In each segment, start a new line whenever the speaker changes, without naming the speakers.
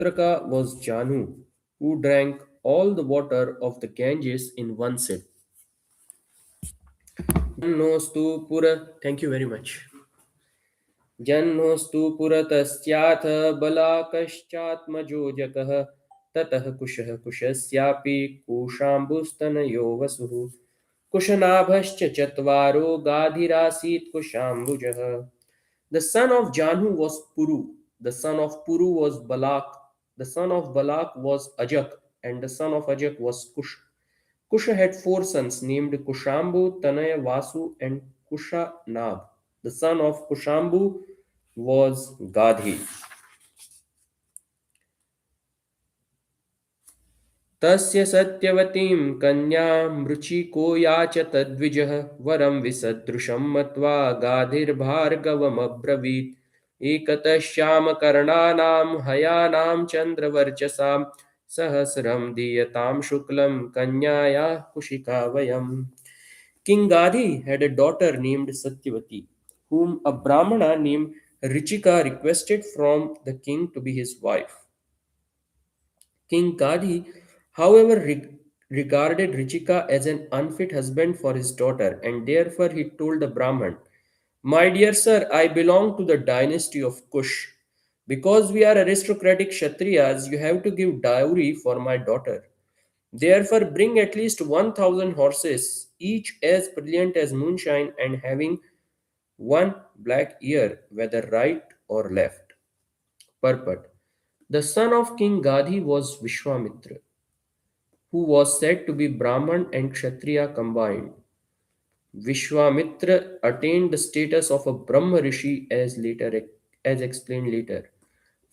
Putraka was Janu, who drank all the water of the Ganges in one sip. Jannostu Pura. Thank you very much. जह्नोऽस्तु पुरतस्याथ बलाकश्चात्मजोजकः ततः कुशः कुशस्यापि कुशाम्बुस्तनयो वसुः कुशनाभश्च चत्वारो गाधिरासीत् कुशाम्बुजः. The son of Janhu was Puru. The son of Puru was Balak. The son of Balak was Ajak. And the son of Ajak was Kush. Kusha had four sons named Kushambu, Tanaya, Vasu, and Kushanab. The son of Kushambu was Gadhi. तस्य सत्यवतीं कन्यां रुचिको याच तद्विजः वरं विसदृशं मत्वा गाधिर्भार्गवमब्रवीत् एकतः श्यामकर्णानां हयानां चन्द्रवर्चसां सहस्रं दीयतां शुक्लं कन्यायाः कुशिका वयम्. King Gadhi had a daughter named Satyavati, whom a Brahmana named Richika requested from the king to be his wife. King Gadhi, however, regarded Richika as an unfit husband for his daughter, and therefore he told the Brahman, "My dear sir, I belong to the dynasty of Kush. Because we are aristocratic Kshatriyas, you have to give dowry for my daughter. Therefore, bring at least 1,000 horses, each as brilliant as moonshine and having one black ear, whether right or left." Purport. The son of King Gadhi was Vishwamitra, who was said to be Brahman and Kshatriya combined. Vishwamitra attained the status of a Brahma Rishi as explained later.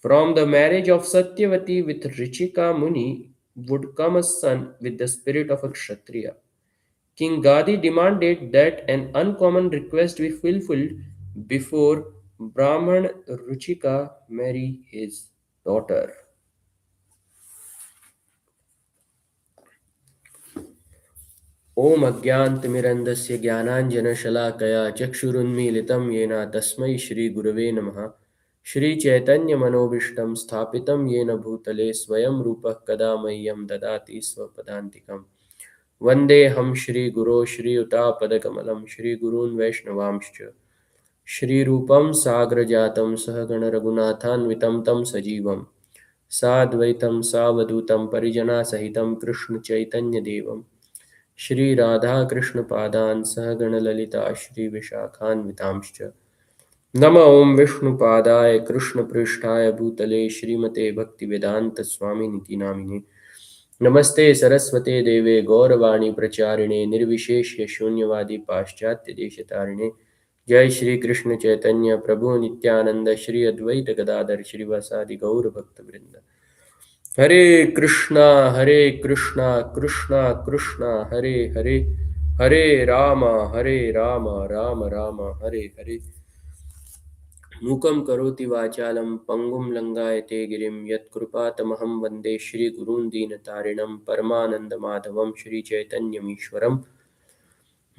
From the marriage of Satyavati with Richika Muni would come a son with the spirit of a Kshatriya. King Gadi demanded that an uncommon request be fulfilled before Brahman Ruchika marry his daughter. ॐ अज्ञानतिमिरन्धस्य ज्ञानाञ्जनशलाकया चक्षुरुन्मीलितं येन तस्मै श्रीगुरवे नमः. श्रीचैतन्यमनोभीष्टं स्थापितं येन भूतले स्वयं रूपः कदा मह्यं ददाति स्वपदान्तिकम्. वन्देऽहं श्रीगुरो श्रीयुतापदकमलं श्रीगुरून् वैष्णवांश्च श्रीरूपं साग्रजातं सहगणरघुनाथान्वितं तं सजीवं साद्वैतं सावधूतं परिजनासहितं कृष्णचैतन्यदेवं श्रीराधाकृष्णपादान् सहगणललिता श्रीविशाखान्वितांश्च नमो ॐ विष्णुपादाय कृष्णपृष्ठाय भूतले श्रीमते भक्तिवेदान्तस्वामिनिति नामिने नमस्ते सरस्वते देवे गौरवाणी प्रचारिणे निर्विशेष्य शून्यवादी पाश्चात्य देशतारिणे जय श्री कृष्ण चैतन्य प्रभु नित्यानंद श्री अद्वैत गदाधर श्रीवासादि गौर भक्त वृंद. हरे कृष्णा कृष्णा कृष्णा हरे हरे हरे राम राम राम हरे हरे. मूकं करोति वाचालं पंगुं लंघयते गिरिं यत्कृपातमहं वन्दे श्रीगुरून् दीनतारिणं परमानन्दमाधवं श्रीचैतन्यमीश्वरम्.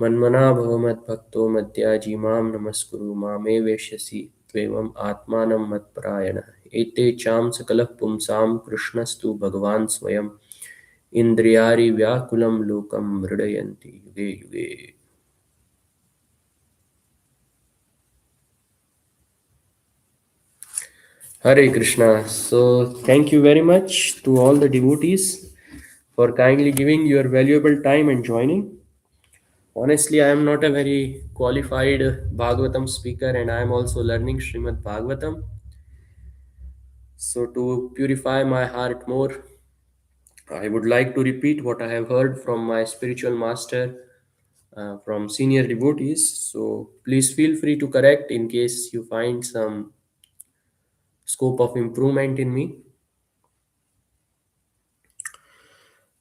मन्मना भव मद्भक्तो मद्याजी मां नमस्कुरु मामे वेश्यसि त्वेवम् आत्मानं मत्परायणः. एते चां सकलः पुंसां कृष्णस्तु भगवान् स्वयम् इन्द्रियारि व्याकुलं लोकं मृडयन्ति युगे युगे. Hare Krishna. So, thank you very much to all the devotees for kindly giving your valuable time and joining. Honestly, I am not a very qualified Bhagavatam speaker and I am also learning Srimad Bhagavatam. So, to purify my heart more, I would like to repeat what I have heard from my spiritual master, from senior devotees. So, please feel free to correct in case you find some scope of improvement in me.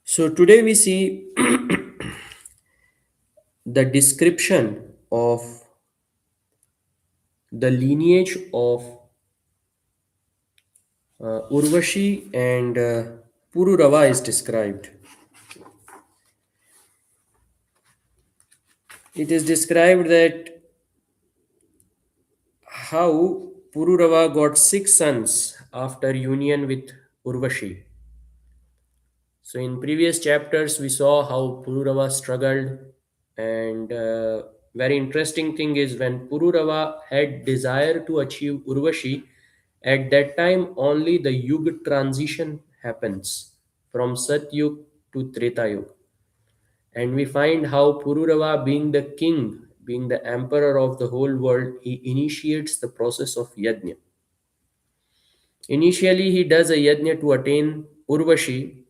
So, today we see the description of the lineage of Urvashi and Pururava is described. It is described that how Pururava got 6 sons after union with Urvashi. So in previous chapters, we saw how Pururava struggled, and very interesting thing is when Pururava had desire to achieve Urvashi, at that time only the Yuga transition happens from Satyug to Treta Yuga, and we find how Pururava, being the king, being the emperor of the whole world, he initiates the process of yajna. Initially, he does a yajna to attain Urvashi,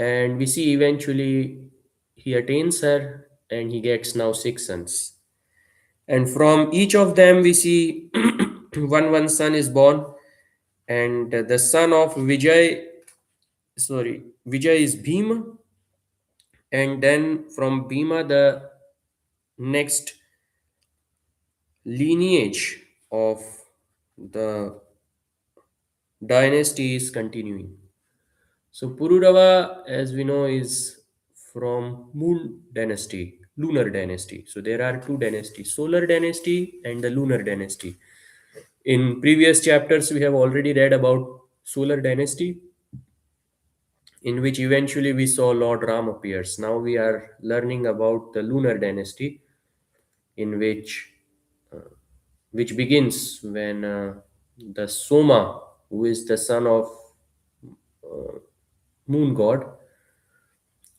and we see eventually he attains her and he gets now six sons, and from each of them we see one son is born, and the son of Vijay is Bhima, and then from Bhima the next lineage of the dynasty is continuing. So Pururava, as we know, is from Moon dynasty, lunar dynasty. So there are two dynasties, solar dynasty and the lunar dynasty. In previous chapters, we have already read about solar dynasty, in which eventually we saw Lord Ram appears. Now we are learning about the lunar dynasty, in which begins when the Soma, who is the son of moon god,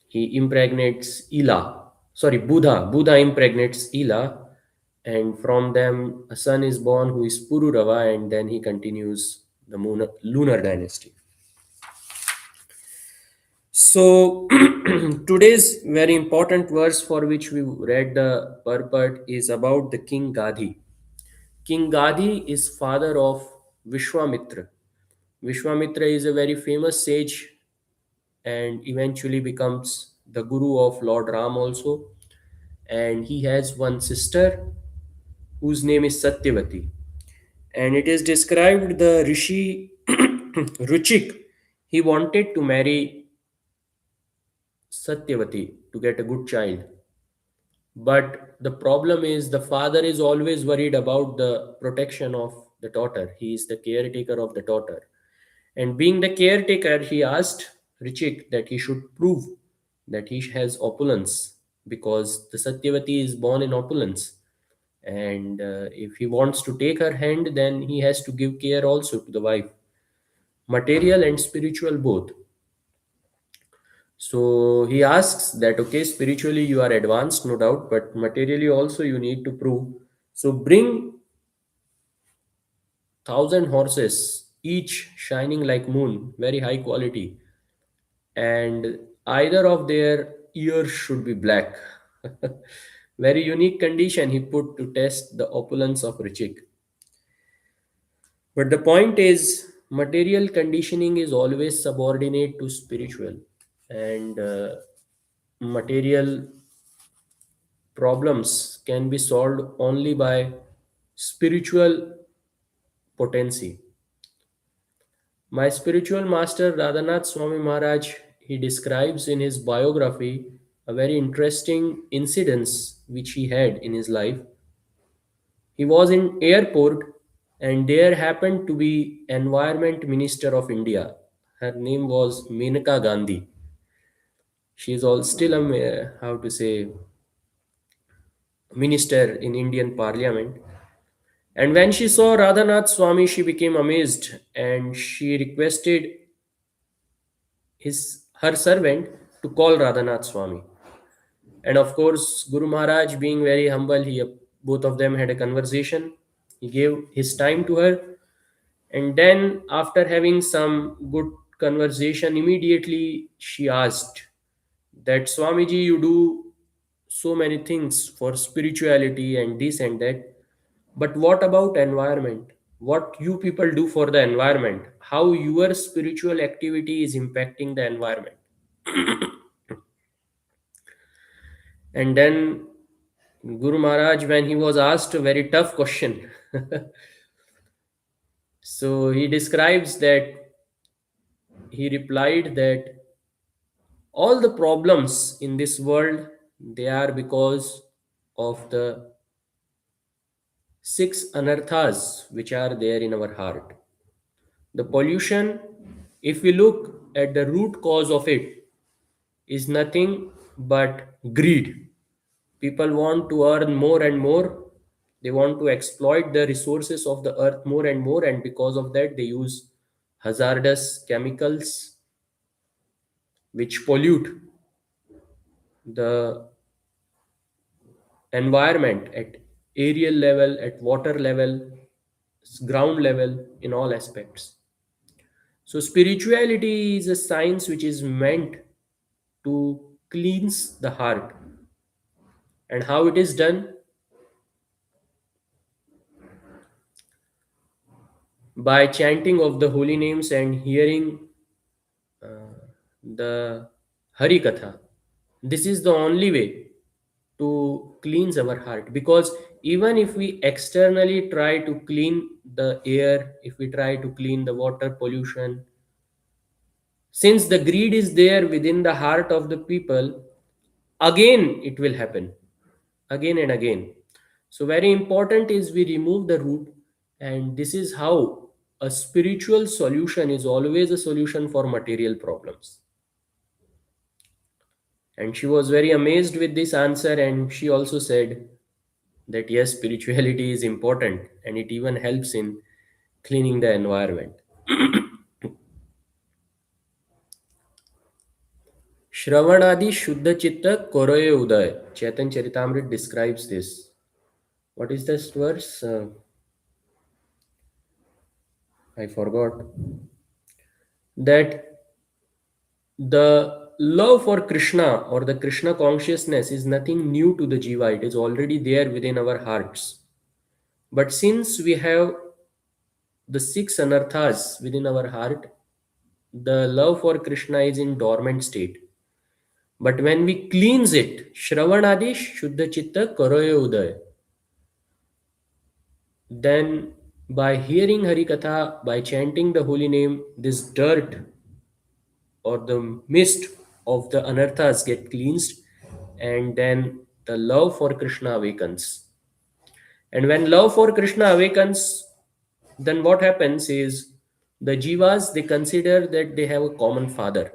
he impregnates Ila. Sorry, Buddha. Buddha impregnates Ila, and from them a son is born who is Pururava, and then he continues the lunar dynasty. So, today's very important verse for which we read the purport is about the King Gadhi. King Gadhi is father of Vishwamitra. Vishwamitra is a very famous sage and eventually becomes the guru of Lord Ram also. And he has one sister whose name is Satyavati. And it is described the Rishi Ruchik, he wanted to marry Satyavati to get a good child. But the problem is the father is always worried about the protection of the daughter. He is the caretaker of the daughter. And being the caretaker, he asked Richik that he should prove that he has opulence, because the Satyavati is born in opulence. And if he wants to take her hand, then he has to give care also to the wife, material and spiritual both. So he asks that, okay, spiritually you are advanced, no doubt, but materially also you need to prove. So bring 1,000 horses, each shining like moon, very high quality, and either of their ears should be black. Very unique condition he put to test the opulence of Richik. But the point is, material conditioning is always subordinate to spiritual, and material problems can be solved only by spiritual potency. My spiritual master Radhanath Swami Maharaj, he describes in his biography a very interesting incidents which he had in his life. He was in airport and there happened to be environment minister of India. Her name was Menaka Gandhi. She is all still a how to say minister in Indian Parliament. And when she saw Radhanath Swami, she became amazed and she requested her servant to call Radhanath Swami. And of course, Guru Maharaj, being very humble, both of them had a conversation. He gave his time to her, and then after having some good conversation, immediately she asked that, Swamiji, you do so many things for spirituality and this and that, but what about environment? What you people do for the environment? How your spiritual activity is impacting the environment? And then Guru Maharaj, when he was asked a very tough question, so he describes that he replied that all the problems in this world, they are because of the six anarthas which are there in our heart. The pollution, if we look at the root cause of it, is nothing but greed. People want to earn more and more. They want to exploit the resources of the earth more and more, and because of that, they use hazardous chemicals which pollute the environment at aerial level, at water level, ground level, in all aspects. So, spirituality is a science which is meant to cleanse the heart. And how it is done? By chanting of the holy names and hearing the Hari Katha. This is the only way to cleanse our heart, because even if we externally try to clean the air, if we try to clean the water pollution, since the greed is there within the heart of the people, again it will happen again and again. So very important is we remove the root, and this is how a spiritual solution is always a solution for material problems. And she was very amazed with this answer, and she also said that yes, spirituality is important and it even helps in cleaning the environment. Shravanadi Shuddha Chitta Koroye Uday. Chetan Charitamrit describes this. What is this verse? I forgot. That the love for Krishna or the Krishna consciousness is nothing new to the Jiva. It is already there within our hearts. But since we have the six anarthas within our heart, the love for Krishna is in dormant state. But when we cleanse it, Shravanadi Shuddha Chitta Karoya Uday, then by hearing Hari Katha, by chanting the holy name, this dirt or the mist of the anarthas get cleansed, and then the love for Krishna awakens. And when love for Krishna awakens, then what happens is the jivas, they consider that they have a common father.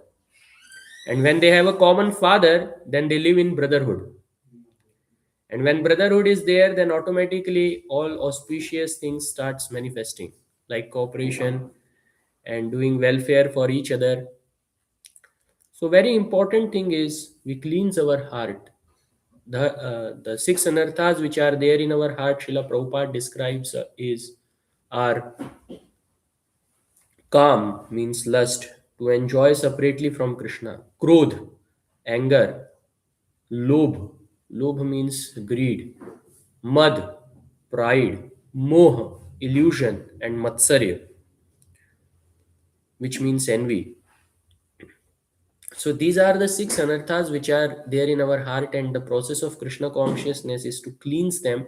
And when they have a common father, then they live in brotherhood. And when brotherhood is there, then automatically all auspicious things starts manifesting, like cooperation and doing welfare for each other. So very important thing is we cleanse our heart. The six anarthas which are there in our heart, Srila Prabhupada describes is are Kam means lust, to enjoy separately from Krishna. Krodh, anger. Lobh, lobh means greed. Mad, pride. Moh, illusion. And Matsarya, which means envy. So these are the six anarthas which are there in our heart, and the process of Krishna consciousness is to cleanse them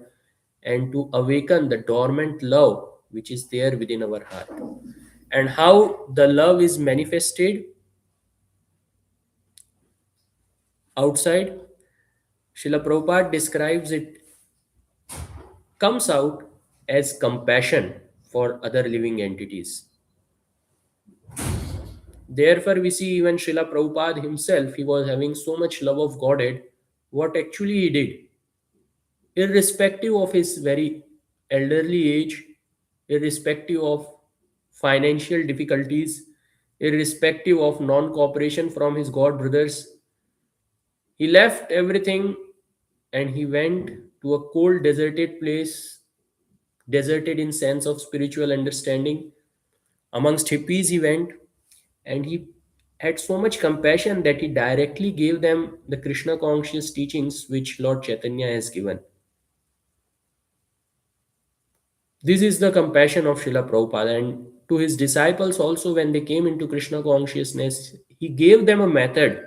and to awaken the dormant love which is there within our heart. And how the love is manifested outside, Srila Prabhupada describes it comes out as compassion for other living entities. Therefore, we see even Srila Prabhupada himself, he was having so much love of Godhead. What actually he did, irrespective of his very elderly age, irrespective of financial difficulties, irrespective of non cooperation from his God brothers, he left everything and he went to a cold, deserted place, deserted in sense of spiritual understanding. Amongst hippies, he went, and he had so much compassion that he directly gave them the Krishna conscious teachings which Lord Chaitanya has given. This is the compassion of Srila Prabhupada, and to his disciples also, when they came into Krishna consciousness, he gave them a method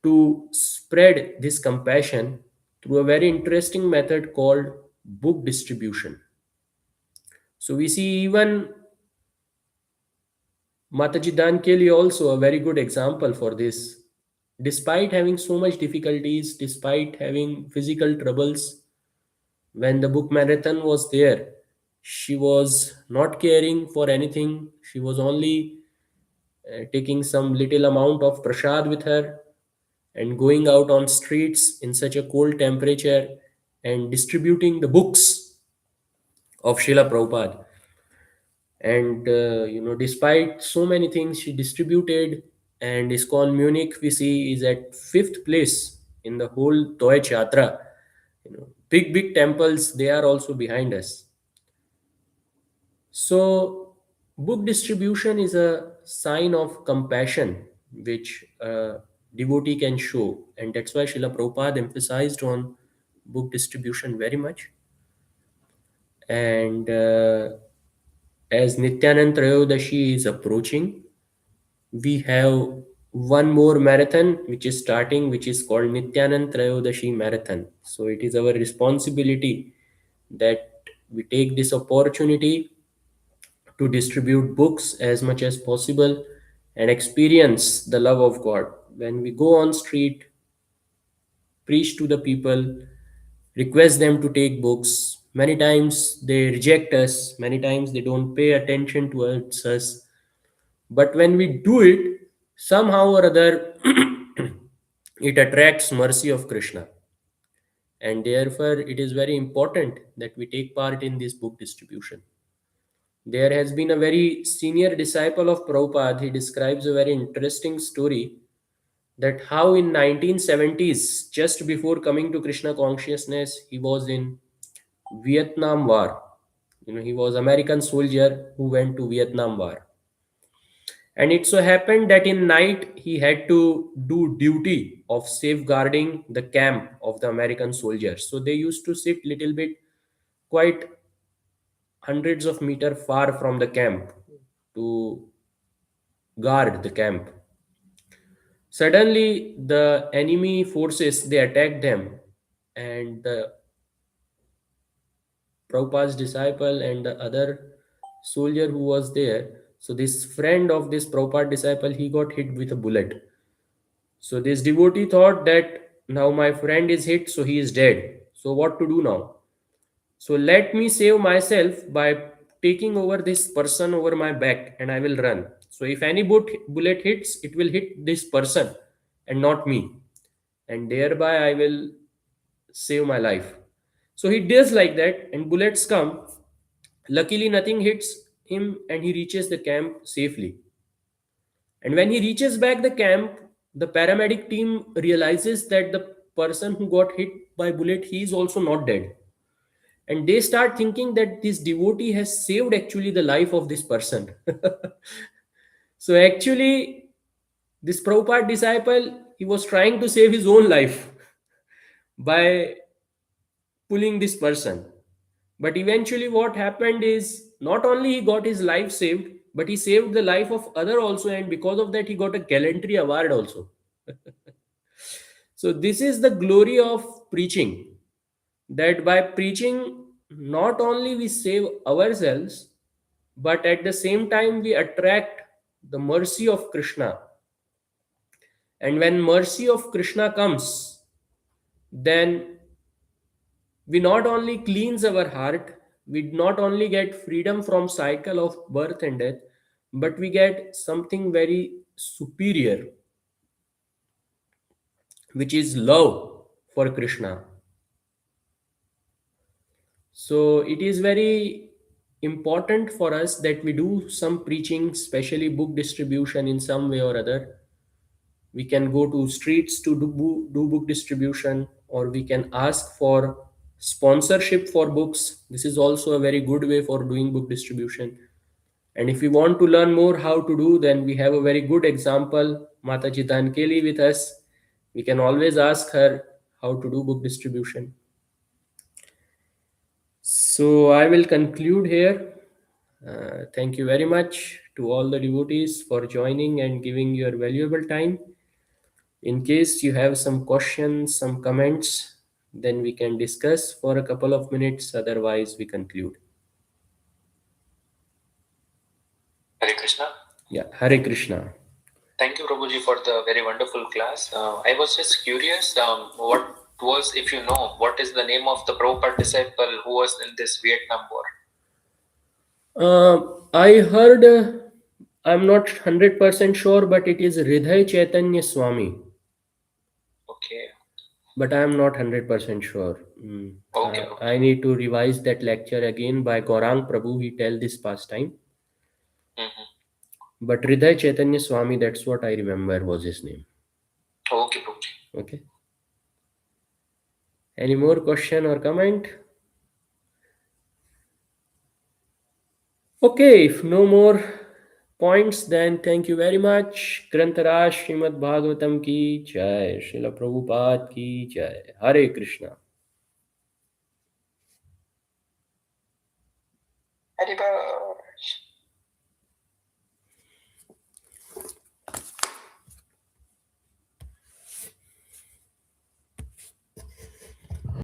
to spread this compassion through a very interesting method called book distribution. So we see even Mataji Dan Kelly also a very good example for this. Despite having so much difficulties, despite having physical troubles, when the book marathon was there, She was not caring for anything. She was only taking some little amount of prasad with her and going out on streets in such a cold temperature and distributing the books of Srila Prabhupada. And despite so many things she distributed, and ISKCON Munich we see is at fifth place in the whole Deutsche Yatra. Big temples, they are also behind us. So, book distribution is a sign of compassion which a devotee can show, and that's why Srila Prabhupada emphasized on book distribution very much. And as Nityanand Trayodashi is approaching, we have one more marathon which is starting, which is called Nityanand Trayodashi Marathon. So, it is our responsibility that we take this opportunity to distribute books as much as possible and experience the love of God. When we go on street, preach to the people, request them to take books. Many times they reject us, many times they don't pay attention towards us. But when we do it, somehow or other, it attracts mercy of Krishna. And therefore, it is very important that we take part in this book distribution. There has been a very senior disciple of Prabhupada. He describes a very interesting story that how in 1970s, just before coming to Krishna consciousness, he was in Vietnam War. He was American soldier who went to Vietnam War. And it so happened that in night he had to do duty of safeguarding the camp of the American soldiers. So they used to sit little bit quite hundreds of meter far from the camp to guard the camp. Suddenly, the enemy forces they attacked them, and the Prabhupada's disciple and the other soldier who was there. So this friend of this Prabhupada disciple, he got hit with a bullet. So this devotee thought that now my friend is hit, so he is dead. So what to do now? So let me save myself by taking over this person over my back, and I will run. So if any bullet hits, it will hit this person and not me, and thereby I will save my life. So he does like that, and bullets come. Luckily, nothing hits him, and he reaches the camp safely. And when he reaches back the camp, the paramedic team realizes that the person who got hit by bullet, he is also not dead, and they start thinking that this devotee has saved actually the life of this person. So actually, this Prabhupada disciple, he was trying to save his own life by pulling this person. But eventually what happened is not only he got his life saved, but he saved the life of other also, and because of that he got a gallantry award also. So this is the glory of preaching, that by preaching not only we save ourselves, but at the same time we attract the mercy of Krishna. And when mercy of Krishna comes, then we not only cleanse our heart, we not only get freedom from cycle of birth and death, but we get something very superior, which is love for Krishna. So it is very important for us that we do some preaching, especially book distribution in some way or other. We can go to streets to do book distribution, or we can ask for sponsorship for books. This is also a very good way for doing book distribution. And if we want to learn more how to do, then we have a very good example, Mataji Dhankeli with us. We can always ask her how to do book distribution. So I will conclude here. Thank you very much to all the devotees for joining and giving your valuable time. In case you have some questions, some comments, then we can discuss for a couple of minutes. Otherwise, we conclude.
Hare Krishna.
Yeah, Hare Krishna.
Thank you, Prabhuji, for the very wonderful class. I was just curious, what was, if you know, what is the name of the Prabhupada disciple who was in this Vietnam War?
I heard, I'm not 100% sure, but it is Hridhay Chaitanya Swami.
Okay.
But I am not 100% sure.
Okay.
I need to revise that lecture again by Gaurang Prabhu. He tell this pastime.
Mm-hmm.
But Hridhay Chaitanya Swami, that's what I remember was his name.
Okay, Prabhuji.
Okay. Any more question or comment? Okay, if no more points, then thank you very much. Grantaraj Srimad Bhagavatam ki jai. Srila Prabhupada ki jai. Hare Krishna.
Hare Krishna.